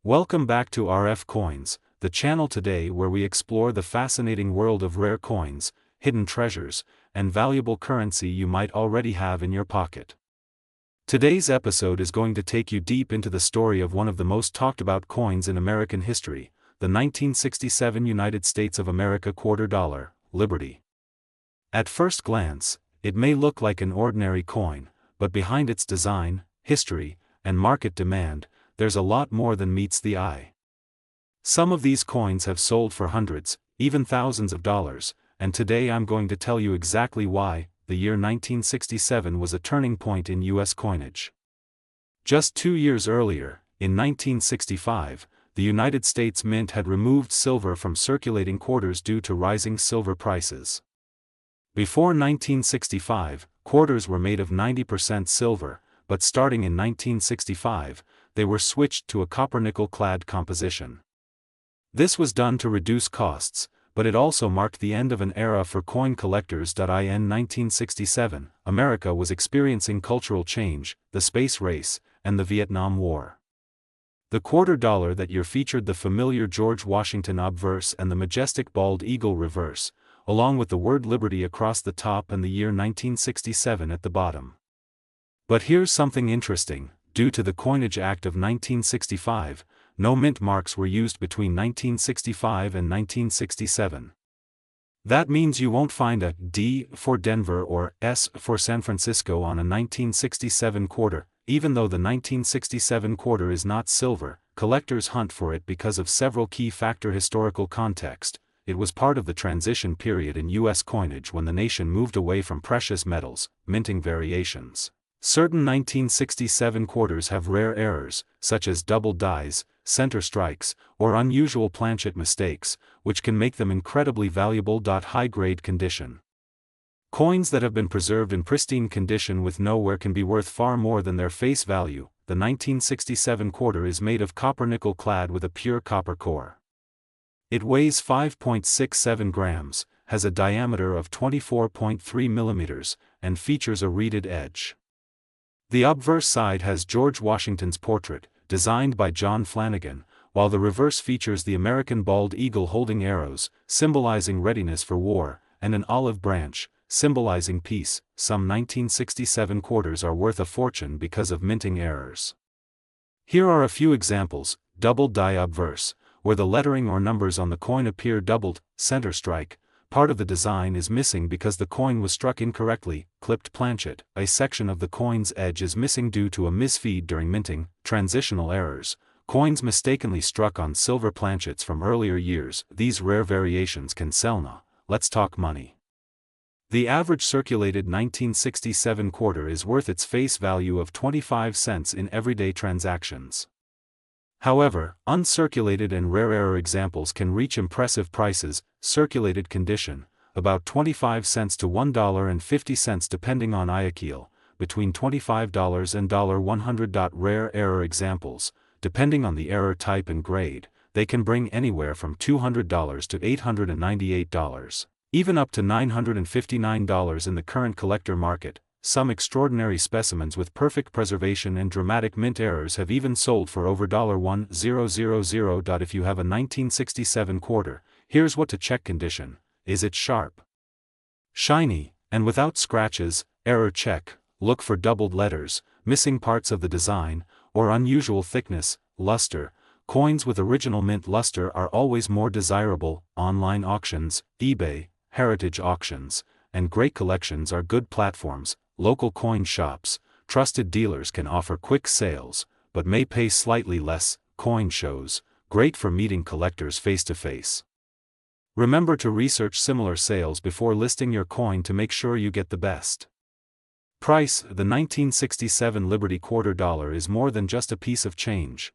Welcome back to RF Coins, the channel today where we explore the fascinating world of rare coins, hidden treasures, and valuable currency you might already have in your pocket. Today's episode is going to take you deep into the story of one of the most talked about coins in American history, the 1967 United States of America $quarter, Liberty. At first glance, it may look like an ordinary coin, but behind its design, history, and market demand, there's a lot more than meets the eye. Some of these coins have sold for hundreds, even thousands of dollars, and today I'm going to tell you exactly why. The year 1967 was a turning point in U.S. coinage. Just 2 years earlier, in 1965, the United States Mint had removed silver from circulating quarters due to rising silver prices. Before 1965, quarters were made of 90% silver, but starting in 1965, they were switched to a copper-nickel-clad composition. This was done to reduce costs, but it also marked the end of an era for coin collectors. In 1967, America was experiencing cultural change, the space race, and the Vietnam War. The $quarter that year featured the familiar George Washington obverse and the majestic bald eagle reverse, along with the word liberty across the top and the year 1967 at the bottom. But here's something interesting: due to the Coinage Act of 1965, no mint marks were used between 1965 and 1967. That means you won't find a D for Denver or S for San Francisco on a 1967 quarter. Even though the 1967 quarter is not silver, collectors hunt for it because of several key factors. Historical context: it was part of the transition period in U.S. coinage when the nation moved away from precious metals, minting variations. Certain 1967 quarters have rare errors, such as double dies, center strikes, or unusual planchet mistakes, which can make them incredibly valuable. High-grade condition. Coins that have been preserved in pristine condition with no wear can be worth far more than their face value. The 1967 quarter is made of copper-nickel clad with a pure copper core. It weighs 5.67 grams, has a diameter of 24.3 millimeters, and features a reeded edge. The obverse side has George Washington's portrait, designed by John Flanagan, while the reverse features the American bald eagle holding arrows, symbolizing readiness for war, and an olive branch, symbolizing peace. Some 1967 quarters are worth a fortune because of minting errors. Here are a few examples: double die obverse, where the lettering or numbers on the coin appear doubled. Center strike, part of the design is missing because the coin was struck incorrectly. Clipped planchet, a section of the coin's edge is missing due to a misfeed during minting. Transitional errors, coins mistakenly struck on silver planchets from earlier years. These rare variations can sell now. Let's talk money. The average circulated 1967 quarter is worth its face value of 25 cents in everyday transactions. However, uncirculated and rare error examples can reach impressive prices. Circulated condition, about 25 cents to $1.50 depending on Iaquil, between $25 and $100. Rare error examples, depending on the error type and grade, they can bring anywhere from $200 to $898, even up to $959 in the current collector market. Some extraordinary specimens with perfect preservation and dramatic mint errors have even sold for over $1,000. If you have a 1967 quarter, here's what to check: condition. Is it sharp, shiny, and without scratches? Error check: look for doubled letters, missing parts of the design, or unusual thickness. Luster: coins with original mint luster are always more desirable. Online auctions, eBay, heritage auctions, and great collections are good platforms. Local coin shops, trusted dealers can offer quick sales, but may pay slightly less. Coin shows, great for meeting collectors face-to-face. Remember to research similar sales before listing your coin to make sure you get the best price. The 1967 Liberty $quarter is more than just a piece of change.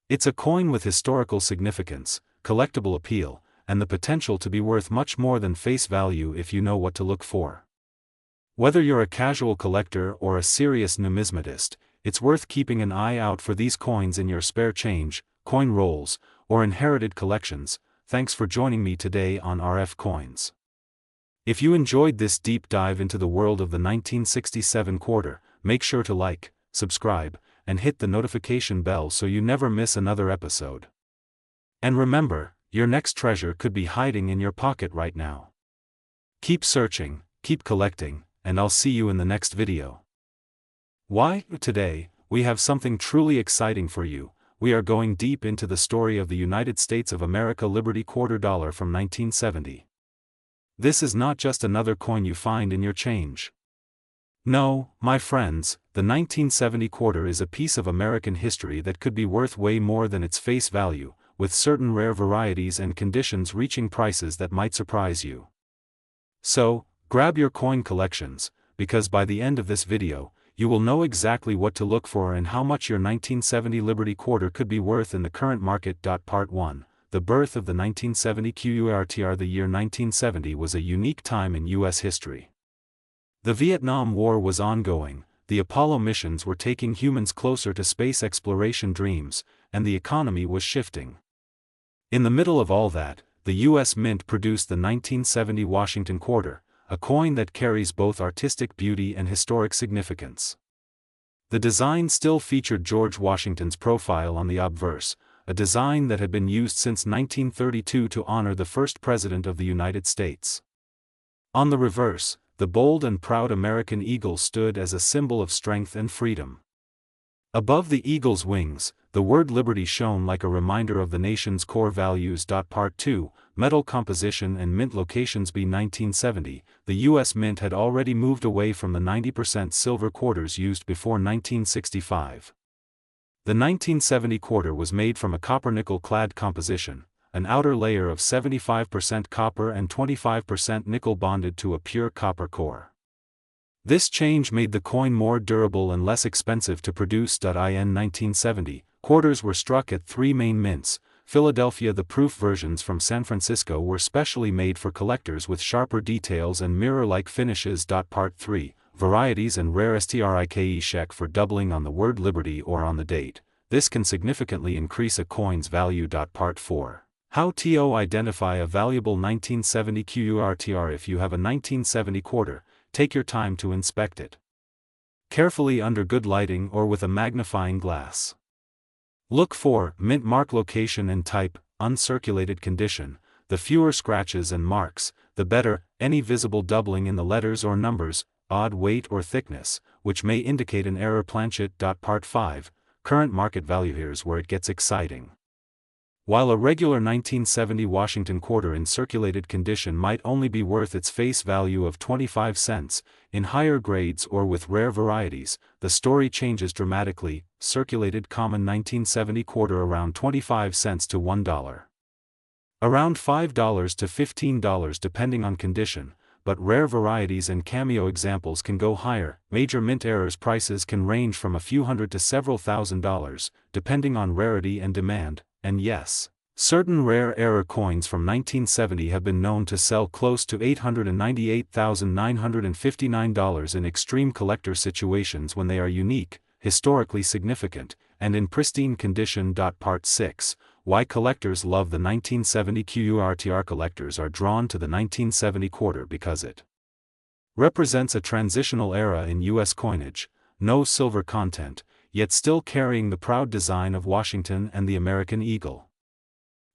It's a coin with historical significance, collectible appeal, and the potential to be worth much more than face value if you know what to look for. Whether you're a casual collector or a serious numismatist, it's worth keeping an eye out for these coins in your spare change, coin rolls, or inherited collections. Thanks for joining me today on RF Coins. If you enjoyed this deep dive into the world of the 1967 quarter, make sure to like, subscribe, and hit the notification bell so you never miss another episode. And remember, your next treasure could be hiding in your pocket right now. Keep searching, keep collecting, and I'll see you in the next video. Why? Today, we have something truly exciting for you. We are going deep into the story of the United States of America Liberty Quarter Dollar from 1970. This is not just another coin you find in your change. No, my friends, the 1970 quarter is a piece of American history that could be worth way more than its face value, with certain rare varieties and conditions reaching prices that might surprise you. So, grab your coin collections, because by the end of this video, you will know exactly what to look for and how much your 1970 Liberty Quarter could be worth in the current market. Part 1. The birth of the 1970 QUARTR. The year 1970 was a unique time in U.S. history. The Vietnam War was ongoing, the Apollo missions were taking humans closer to space exploration dreams, and the economy was shifting. In the middle of all that, the U.S. Mint produced the 1970 Washington Quarter, a coin that carries both artistic beauty and historic significance. The design still featured George Washington's profile on the obverse, a design that had been used since 1932 to honor the first President of the United States. On the reverse, the bold and proud American eagle stood as a symbol of strength and freedom. Above the eagle's wings, the word liberty shone like a reminder of the nation's core values. Part 2, Metal composition and mint locations. By 1970, the U.S. Mint had already moved away from the 90% silver quarters used before 1965. The 1970 quarter was made from a copper-nickel clad composition, an outer layer of 75% copper and 25% nickel bonded to a pure copper core. This change made the coin more durable and less expensive to produce. In 1970, quarters were struck at 3 main mints. Philadelphia. The proof versions from San Francisco were specially made for collectors with sharper details and mirror-like finishes. Part 3, varieties and rare strike check for doubling on the word liberty or on the date. This can significantly increase a coin's value. Part 4, how to identify a valuable 1970 QUARTR. If you have a 1970 quarter, take your time to inspect it carefully under good lighting or with a magnifying glass. Look for mint mark location and type, uncirculated condition. The fewer scratches and marks, the better. Any visible doubling in the letters or numbers, odd weight or thickness, which may indicate an error. Planchet. Part 5, current market value. Here's where it gets exciting. While a regular 1970 Washington quarter in circulated condition might only be worth its face value of 25 cents, in higher grades or with rare varieties, the story changes dramatically. Circulated common 1970 quarter around 25 cents to $1. Around $5 to $15 depending on condition, but rare varieties and cameo examples can go higher. Major mint errors prices can range from a few hundred to several $1,000s, depending on rarity and demand. And yes, certain rare error coins from 1970 have been known to sell close to $898,959 in extreme collector situations when they are unique, historically significant, and in pristine condition. Part 6, why collectors love the 1970 QUARTR. Collectors are drawn to the 1970 quarter because it represents a transitional era in U.S. coinage, no silver content, yet still carrying the proud design of Washington and the American eagle.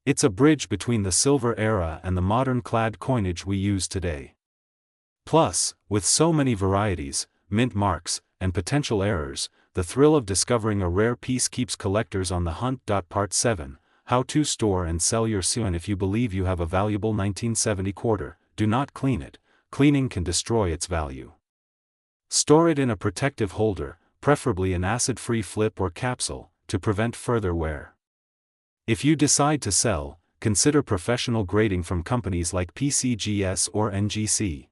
It's a bridge between the silver era and the modern clad coinage we use today. Plus, with so many varieties, mint marks, and potential errors, the thrill of discovering a rare piece keeps collectors on the hunt. Part 7, how to store and sell your coin. If you believe you have a valuable 1970 quarter, do not clean it. Cleaning can destroy its value. Store it in a protective holder, preferably an acid-free flip or capsule, to prevent further wear. If you decide to sell, consider professional grading from companies like PCGS or NGC.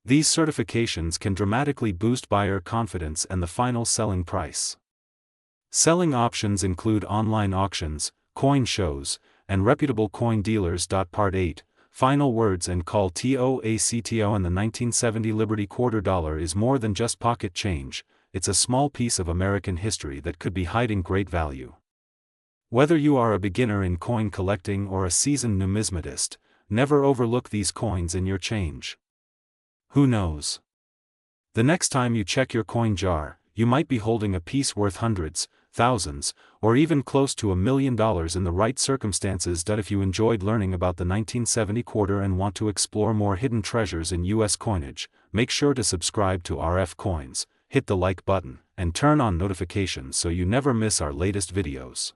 These certifications can dramatically boost buyer confidence and the final selling price. Selling options include online auctions, coin shows, and reputable coin dealers. Part 8, final words and call to ACTO. And the 1970 Liberty Quarter Dollar is more than just pocket change. It's a small piece of American history that could be hiding great value. Whether you are a beginner in coin collecting or a seasoned numismatist, never overlook these coins in your change. Who knows? The next time you check your coin jar, you might be holding a piece worth hundreds, thousands, or even close to $1 million in the right circumstances. If you enjoyed learning about the 1970 quarter and want to explore more hidden treasures in US coinage, make sure to subscribe to RF Coins, hit the like button, and turn on notifications so you never miss our latest videos.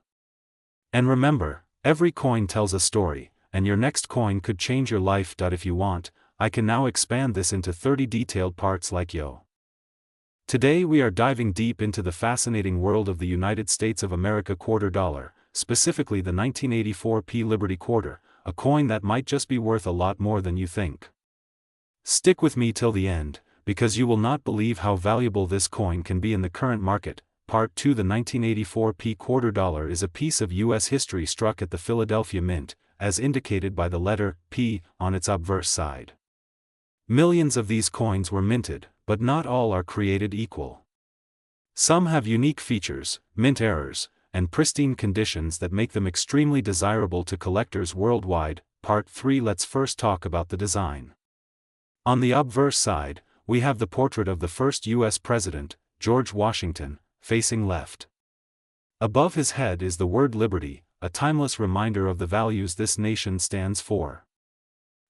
And remember, every coin tells a story, and your next coin could change your life. If you want, I can now expand this into 30 detailed parts like yo. Today we are diving deep into the fascinating world of the United States of America quarter dollar, specifically the 1984 Liberty Quarter, a coin that might just be worth a lot more than you think. Stick with me till the end, because you will not believe how valuable this coin can be in the current market. Part 2. The 1984 quarter dollar is a piece of U.S. history struck at the Philadelphia Mint, as indicated by the letter P on its obverse side. Millions of these coins were minted, but not all are created equal. Some have unique features, mint errors, and pristine conditions that make them extremely desirable to collectors worldwide. Part 3. Let's first talk about the design. On the obverse side, we have the portrait of the first U.S. President, George Washington, facing left. Above his head is the word liberty, a timeless reminder of the values this nation stands for.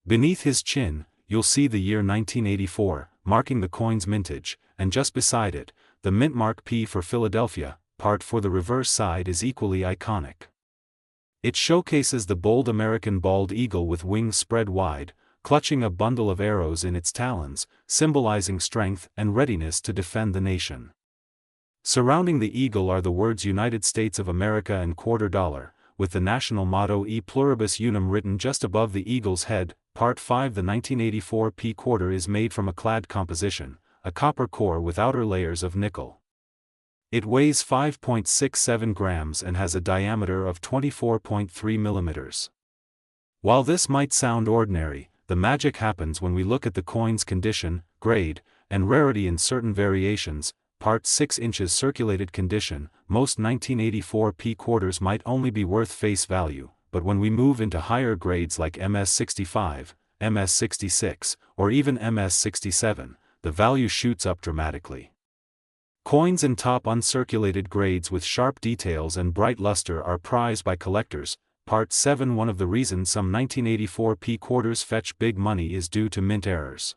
Beneath his chin, you'll see the year 1984, marking the coin's mintage, and just beside it, the mint mark P for Philadelphia. Part 4. The reverse side is equally iconic. It showcases the bold American bald eagle with wings spread wide, clutching a bundle of arrows in its talons, symbolizing strength and readiness to defend the nation. Surrounding the eagle are the words United States of America and quarter dollar, with the national motto E pluribus unum written just above the eagle's head. Part 5. The 1984 quarter is made from a clad composition, a copper core with outer layers of nickel. It weighs 5.67 grams and has a diameter of 24.3 millimeters. While this might sound ordinary, the magic happens when we look at the coin's condition, grade, and rarity in certain variations. Part 6. Inches circulated condition. Most 1984 quarters might only be worth face value, but when we move into higher grades like MS65, MS66, or even MS67, the value shoots up dramatically. Coins in top uncirculated grades with sharp details and bright luster are prized by collectors. Part 7. One of the reasons some 1984 quarters fetch big money is due to mint errors.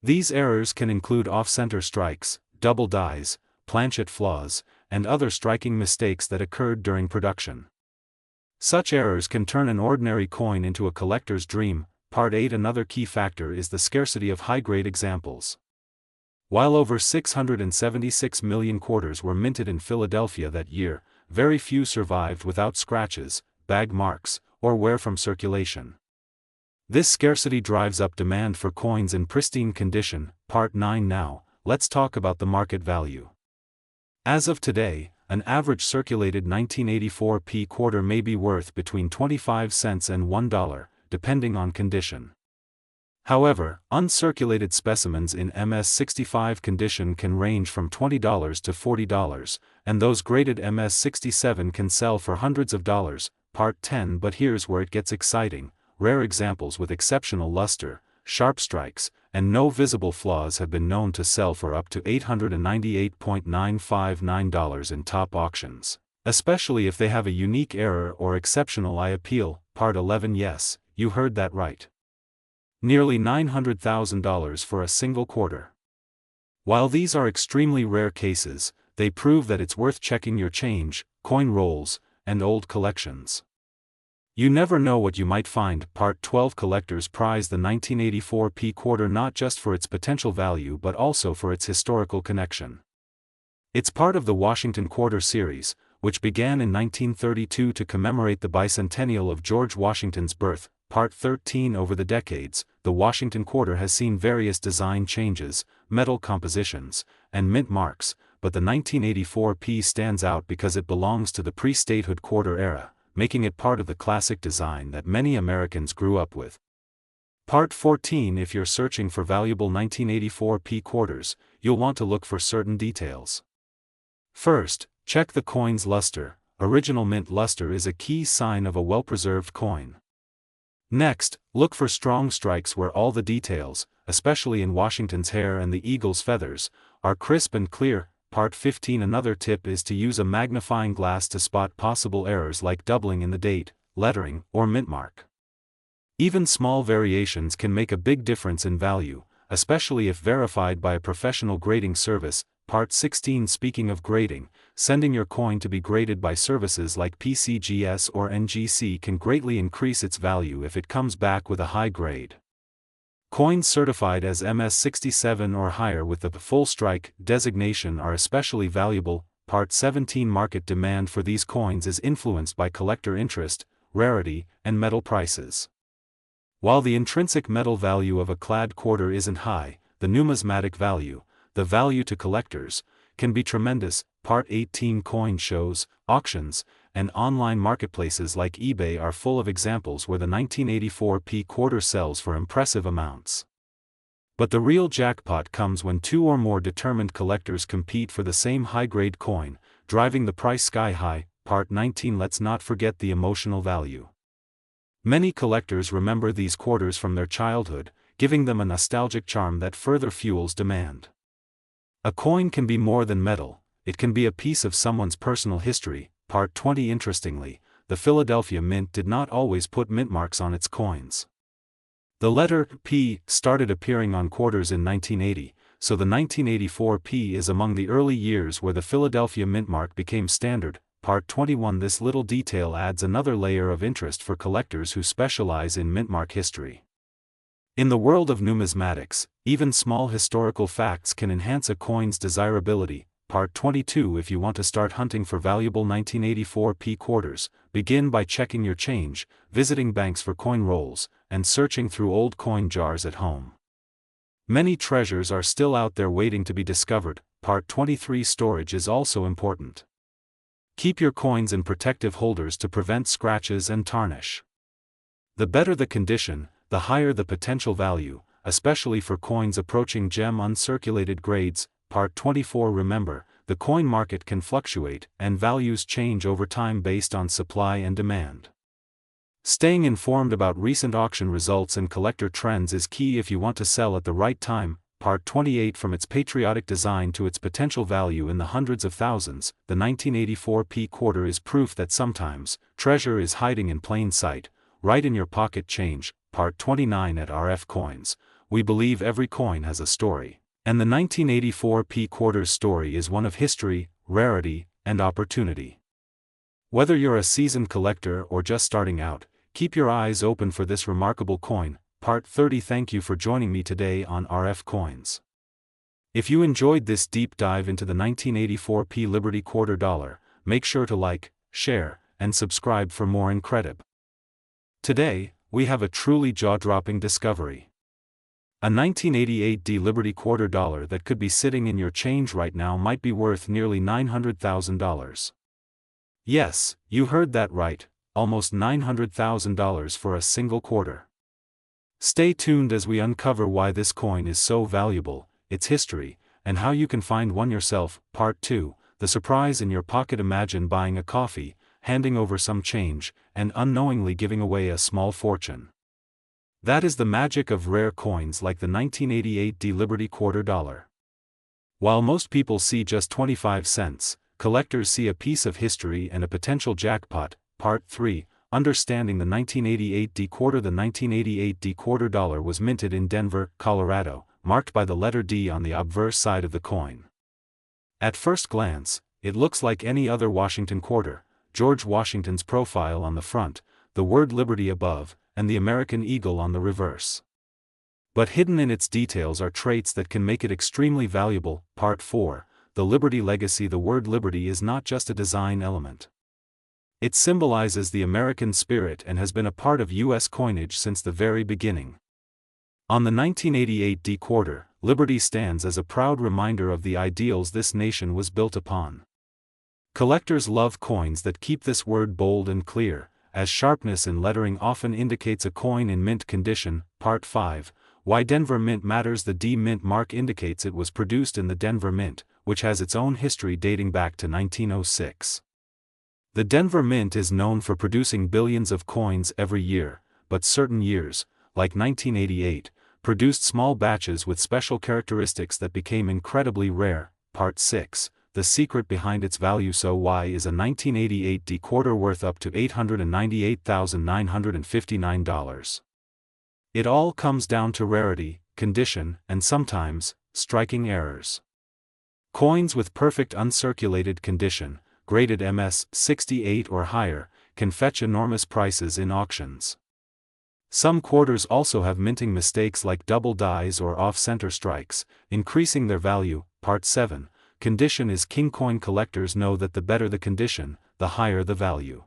These errors can include off-center strikes, double dies, planchet flaws, and other striking mistakes that occurred during production. Such errors can turn an ordinary coin into a collector's dream. Part 8. Another key factor is the scarcity of high-grade examples. While over 676 million quarters were minted in Philadelphia that year, very few survived without scratches, bag marks, or wear from circulation. This scarcity drives up demand for coins in pristine condition. Part 9. Now, let's talk about the market value. As of today, an average circulated 1984 quarter may be worth between 25 cents and $1, depending on condition. However, uncirculated specimens in MS65 condition can range from $20 to $40, and those graded MS67 can sell for hundreds of dollars. Part 10. But here's where it gets exciting. Rare examples with exceptional luster, sharp strikes, and no visible flaws have been known to sell for up to $898.959 in top auctions, especially if they have a unique error or exceptional eye appeal. Part 11. Yes, you heard that right. Nearly $900,000 for a single quarter. While these are extremely rare cases, they prove that it's worth checking your change, coin rolls, and old collections. You never know what you might find. Part 12. Collectors prize the 1984 quarter not just for its potential value but also for its historical connection. It's part of the Washington Quarter series, which began in 1932 to commemorate the bicentennial of George Washington's birth. Part 13. Over the decades, the Washington Quarter has seen various design changes, metal compositions, and mint marks, but the 1984 stands out because it belongs to the pre-statehood quarter era, making it part of the classic design that many Americans grew up with. Part 14. If you're searching for valuable 1984 quarters, you'll want to look for certain details. First, check the coin's luster. Original mint luster is a key sign of a well-preserved coin. Next, look for strong strikes where all the details, especially in Washington's hair and the eagle's feathers, are crisp and clear. Part 15. Another tip is to use a magnifying glass to spot possible errors like doubling in the date, lettering, or mint mark. Even small variations can make a big difference in value, especially if verified by a professional grading service. Part 16. Speaking of grading, sending your coin to be graded by services like PCGS or NGC can greatly increase its value if it comes back with a high grade. Coins certified as MS67 or higher with the full strike designation are especially valuable. Part 17. Market demand for these coins is influenced by collector interest, rarity, and metal prices. While the intrinsic metal value of a clad quarter isn't high, the numismatic value, the value to collectors, can be tremendous. Part 18. Coin shows, auctions, and online marketplaces like eBay are full of examples where the 1984 P quarter sells for impressive amounts. But the real jackpot comes when two or more determined collectors compete for the same high-grade coin, driving the price sky high. Part 19. Let's not forget the emotional value. Many collectors remember these quarters from their childhood, giving them a nostalgic charm that further fuels demand. A coin can be more than metal, it can be a piece of someone's personal history. Part 20. Interestingly, the Philadelphia Mint did not always put mint marks on its coins. The letter P started appearing on quarters in 1980, so the 1984 P is among the early years where the Philadelphia Mint mark became standard. Part 21. This little detail adds another layer of interest for collectors who specialize in mint mark history. In the world of numismatics, even small historical facts can enhance a coin's desirability. Part 22. If you want to start hunting for valuable 1984 P quarters, begin by checking your change, visiting banks for coin rolls, and searching through old coin jars at home. Many treasures are still out there waiting to be discovered. Part 23. Storage is also important. Keep your coins in protective holders to prevent scratches and tarnish. The better the condition, the higher the potential value, especially for coins approaching gem uncirculated grades. Part 24. Remember, the coin market can fluctuate, and values change over time based on supply and demand. Staying informed about recent auction results and collector trends is key if you want to sell at the right time. Part 28. From its patriotic design to its potential value in the hundreds of thousands, the 1984 P quarter is proof that sometimes, treasure is hiding in plain sight, right in your pocket change. Part 29. At RF Coins, we believe every coin has a story, and the 1984 P quarter's story is one of history, rarity, and opportunity. Whether you're a seasoned collector or just starting out, keep your eyes open for this remarkable coin. Part 30. Thank you for joining me today on RF Coins. If you enjoyed this deep dive into the 1984 P Liberty quarter dollar, make sure to like, share, and subscribe for more incredible. Today, we have a truly jaw-dropping discovery. A 1988 D Liberty quarter dollar that could be sitting in your change right now might be worth nearly $900,000. Yes, you heard that right, almost $900,000 for a single quarter. Stay tuned as we uncover why this coin is so valuable, its history, and how you can find one yourself. Part 2, the surprise in your pocket. Imagine buying a coffee, handing over some change, and unknowingly giving away a small fortune. That is the magic of rare coins like the 1988 D Liberty quarter dollar. While most people see just 25 cents, collectors see a piece of history and a potential jackpot. Part 3, understanding the 1988 D quarter. The 1988 D quarter dollar was minted in Denver, Colorado, marked by the letter D on the obverse side of the coin. At first glance, it looks like any other Washington quarter, George Washington's profile on the front, the word Liberty above, and the American eagle on the reverse. But hidden in its details are traits that can make it extremely valuable. Part 4, the Liberty legacy. The word Liberty is not just a design element. It symbolizes the American spirit and has been a part of U.S. coinage since the very beginning. On the 1988 D quarter, Liberty stands as a proud reminder of the ideals this nation was built upon. Collectors love coins that keep this word bold and clear, as sharpness in lettering often indicates a coin in mint condition. Part 5, why Denver Mint matters. The D Mint mark indicates it was produced in the Denver Mint, which has its own history dating back to 1906. The Denver Mint is known for producing billions of coins every year, but certain years, like 1988, produced small batches with special characteristics that became incredibly rare. Part 6, the secret behind its value. So why is a 1988 D quarter worth up to $898,959? It all comes down to rarity, condition, and sometimes, striking errors. Coins with perfect uncirculated condition, graded MS 68 or higher, can fetch enormous prices in auctions. Some quarters also have minting mistakes like double dies or off-center strikes, increasing their value. Part 7. Condition is king. Coin collectors know that the better the condition, the higher the value.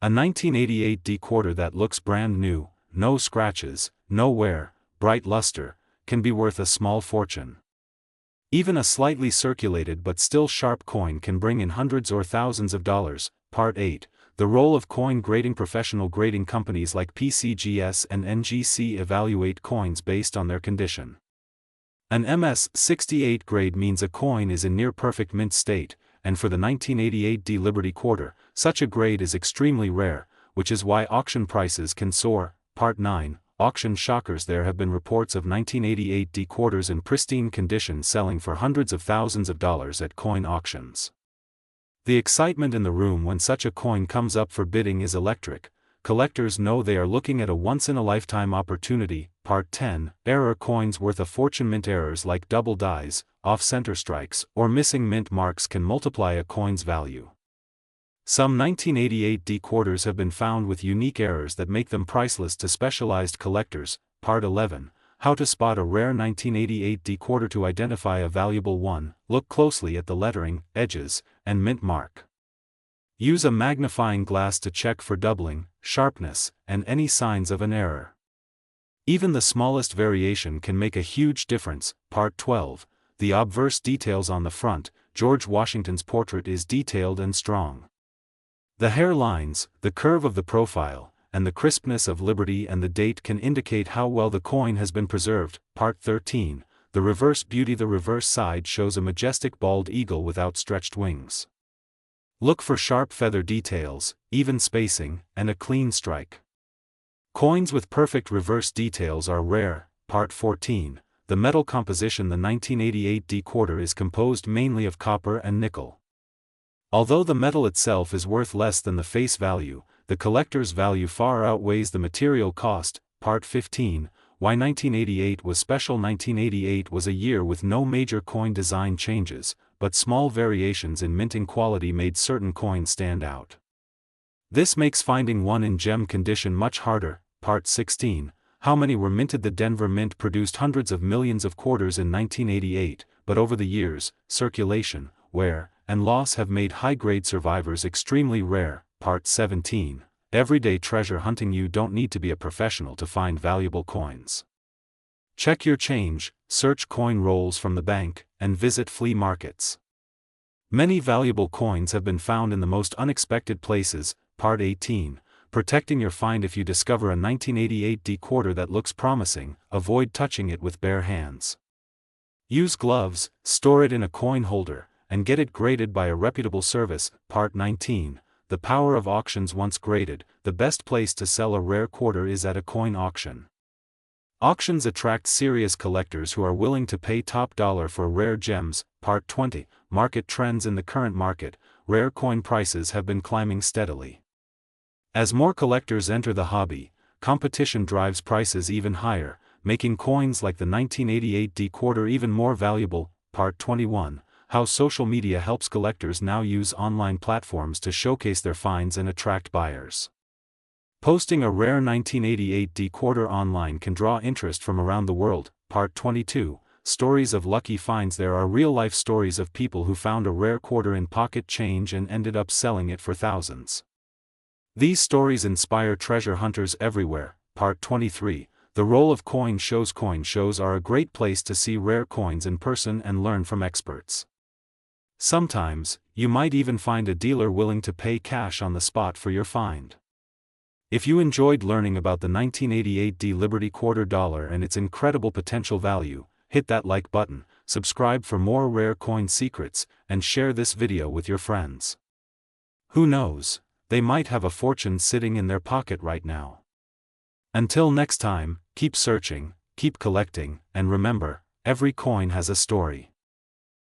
A 1988 D quarter that looks brand new, no scratches, no wear, bright luster, can be worth a small fortune. Even a slightly circulated but still sharp coin can bring in hundreds or thousands of dollars. Part 8. The role of coin grading. Professional grading companies like PCGS and NGC evaluate coins based on their condition. An MS68 grade means a coin is in near perfect mint state, and for the 1988 D Liberty quarter, such a grade is extremely rare, which is why auction prices can soar. Part 9. Auction shockers. There have been reports of 1988 D quarters in pristine condition selling for hundreds of thousands of dollars at coin auctions. The excitement in the room when such a coin comes up for bidding is electric. Collectors know they are looking at a once-in-a-lifetime opportunity. Part 10. Error. Coins worth a fortune. Mint errors like double dies, off-center strikes, or missing mint marks can multiply a coin's value. Some 1988 D quarters have been found with unique errors that make them priceless to specialized collectors. Part 11. How to spot a rare 1988 D quarter. To identify a valuable one, look closely at the lettering, edges, and mint mark. Use a magnifying glass to check for doubling, sharpness, and any signs of an error. Even the smallest variation can make a huge difference. Part 12. The obverse details on the front. George Washington's portrait is detailed and strong. The hairlines, the curve of the profile, and the crispness of Liberty and the date can indicate how well the coin has been preserved. Part 13. The reverse beauty. The reverse side shows a majestic bald eagle with outstretched wings. Look for sharp feather details, even spacing, and a clean strike. Coins with perfect reverse details are rare. Part 14. The metal composition. The 1988 D quarter is composed mainly of copper and nickel. Although the metal itself is worth less than the face value, the collector's value far outweighs the material cost. Part 15. Why 1988 was special. 1988 was a year with no major coin design changes, but small variations in minting quality made certain coins stand out. This makes finding one in gem condition much harder. Part 16. How many were minted? The Denver Mint produced hundreds of millions of quarters in 1988, but over the years, circulation, wear, and loss have made high-grade survivors extremely rare. Part 17. Everyday treasure hunting. You don't need to be a professional to find valuable coins. Check your change, search coin rolls from the bank, and visit flea markets. Many valuable coins have been found in the most unexpected places. Part 18. Protecting your find. If you discover a 1988 D quarter that looks promising, avoid touching it with bare hands. Use gloves, store it in a coin holder, and get it graded by a reputable service. Part 19. The power of auctions. Once graded, the best place to sell a rare quarter is at a coin auction. Auctions attract serious collectors who are willing to pay top dollar for rare gems. Part 20. Market trends. In the current market, rare coin prices have been climbing steadily. As more collectors enter the hobby, competition drives prices even higher, making coins like the 1988 D quarter even more valuable. Part 21. How social media helps. Collectors now use online platforms to showcase their finds and attract buyers. Posting a rare 1988 D quarter online can draw interest from around the world. Part 22. Stories of lucky finds. There are real-life stories of people who found a rare quarter in pocket change and ended up selling it for thousands. These stories inspire treasure hunters everywhere. Part 23. The role of coin shows. Coin shows are a great place to see rare coins in person and learn from experts. Sometimes, you might even find a dealer willing to pay cash on the spot for your find. If you enjoyed learning about the 1988 D Liberty quarter dollar and its incredible potential value, hit that like button, subscribe for more rare coin secrets, and share this video with your friends. Who knows, they might have a fortune sitting in their pocket right now. Until next time, keep searching, keep collecting, and remember, every coin has a story.